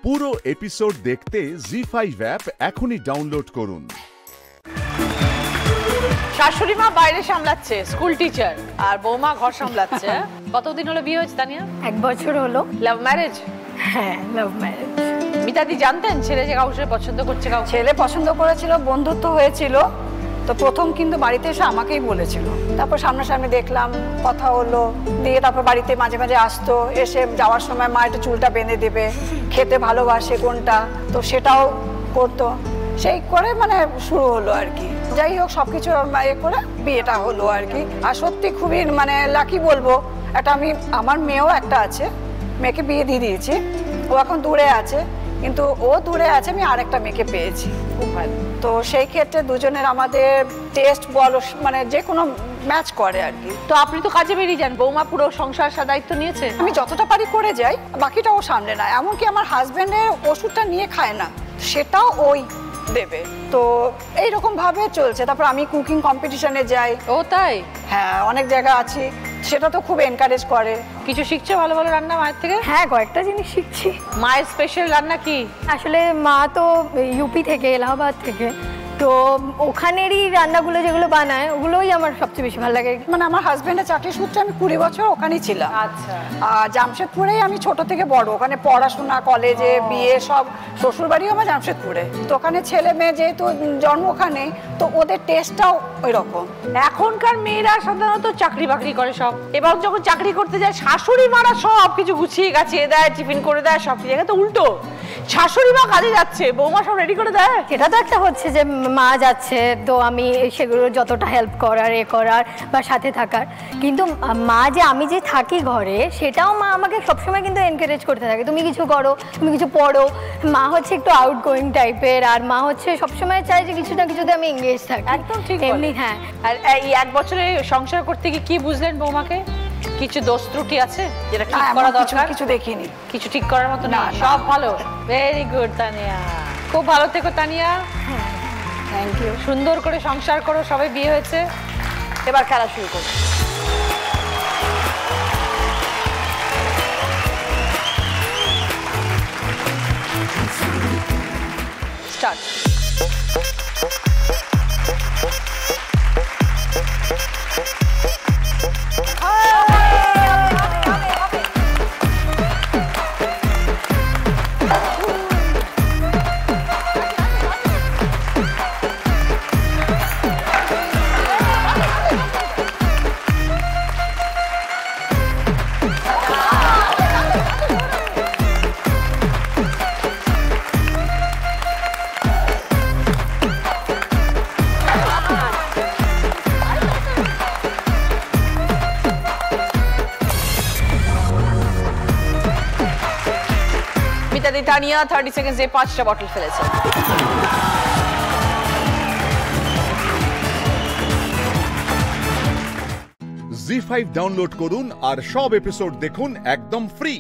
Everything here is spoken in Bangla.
পুরো এপিসোড দেখতে জি5 অ্যাপ এখনই ডাউনলোড করুন। শাশুড়ি মা বাইরে সামলাচ্ছে, স্কুল টিচার, আর বৌমা ঘর সামলাচ্ছে। কতদিন হলো বিয়ে হয়েছে তানিয়া? 1 বছর হলো। Love marriage? হ্যাঁ, লাভ ম্যারেজ। মিতাদি জানতেন ছেলে যে কাউকে পছন্দ করছে? ছেলে পছন্দ করেছিল, বন্ধুত্ব হয়েছিল, তো প্রথম কিন্তু বাড়িতে এসে আমাকেই বলেছিল। তারপর সামনাসামনি দেখলাম, কথা হলো, দিয়ে তারপর বাড়িতে মাঝে মাঝে আসতো, এসে যাওয়ার সময় মা একটু চুলটা বেঁধে দেবে, খেতে ভালোবাসে কোনটা, তো সেটাও করতো। সেই করে মানে শুরু হলো আর কি। যাই হোক, সবকিছু করে বিয়েটা হলো আর কি। আর সত্যি খুবই মানে লাকি বলবো। একটা আমার মেয়েও একটা আছে, মেয়েকে বিয়ে দিয়ে দিয়েছি, ও এখন দূরে আছে, কিন্তু ও দূরে আছে, আমি আরেকটা মেয়েকে পেয়েছি। খুব ভালো। তো সেই ক্ষেত্রে দুজনের আমাদের টেস্ট বলো মানে যে কোনো ম্যাচ করে আর কি। তো আপনি তো কাজে বেরিয়ে যান, বৌমা পুরো সংসার দায়িত্ব নিয়েছে? আমি যতটা পারি করে যাই, বাকিটা ও সামলে নেয়। এমনকি আমার হাজবেন্ডের ওষুধটা নিয়ে খায় না, সেটাও ওই দেবে। তো এইরকম ভাবে চলছে। তারপর আমি কুকিং কম্পিটিশনে যাই। ও তাই? হ্যাঁ, অনেক জায়গা আছি, সেটা তো খুব এনকারেজ করে। কিছু শিখছো ভালো ভালো রান্না মায়ের থেকে? হ্যাঁ, কয়েকটা জিনিস শিখছি। মায়ের স্পেশাল রান্না কি? আসলে মা তো ইউপি থেকে, এলাহাবাদ থেকে, তো ওখানেরই রান্নাগুলো যেগুলো বানায় ওগুলোই আমার সবচেয়ে বেশি ভালো লাগে। মানে আমার হাজবেন্ডের চাকরি সূত্রে আমি 20 বছর ওখানেই ছিলাম। আচ্ছা। আর জামশেদপুরেই আমি ছোট থেকে বড়, ওখানে পড়াশোনা, কলেজে, বিয়ে সব। শ্বশুর বাড়িও আমার জামশেদপুরে, তো ওখানে ছেলে মেয়ে যেহেতু জন্ম ওখানে, তো ওদের টেস্টটাও ওই রকম। এখনকার মেয়েরা সাধারণত চাকরি বাকরি করে সব, এবং যখন চাকরি করতে যায় শাশুড়ি মারা সব কিছু গুছিয়ে গাছিয়ে দেয়, টিফিন করে দেয়, সব জায়গায় তো উল্টো। শাশুড়ি মা কাজে যাচ্ছে, বৌমা সব রেডি করে দেয়। সেটা তো একটা হচ্ছে যে মা যাচ্ছে, তো আমি সেগুলো যতটা হেল্প করার করার বা সাথে থাকার, কিন্তু মা যে আমি যে থাকি ঘরে, সেটাও মা আমাকে সবসময় কিন্তু এনকারেজ করতে থাকে, তুমি কিছু করো, তুমি কিছু পড়ো। মা হচ্ছে একটু আউট গোয়িং টাইপের, আর মা হচ্ছে সবসময় চায় যে কিছু না কিছুতে আমি এঙ্গেজ থাকি। একদম ঠিক এমনি। হ্যাঁ। আর এই 1 বছরে সংসার করতে গিয়ে কি বুঝলেন বৌমাকে? কিছু দোষ ত্রুটি আছে যেটা ঠিক করা দরকার? কিছু দেখিনি, কিছু ঠিক করার মতো না, সব ভালো। ভেরি গুড তানিয়া, খুব ভালো থেকো তানিয়া। Thank you. সুন্দর করে সংসার করো, সবাই বিয়ে হয়েছে, এবার খেলা শুরু করো। স্টার্ট। মিতাদি তানিয়া 30 সেকেন্ডে 5টা বটল ফেলেছে। জি5 ডাউনলোড করুন আর সব এপিসোড দেখুন একদম ফ্রি।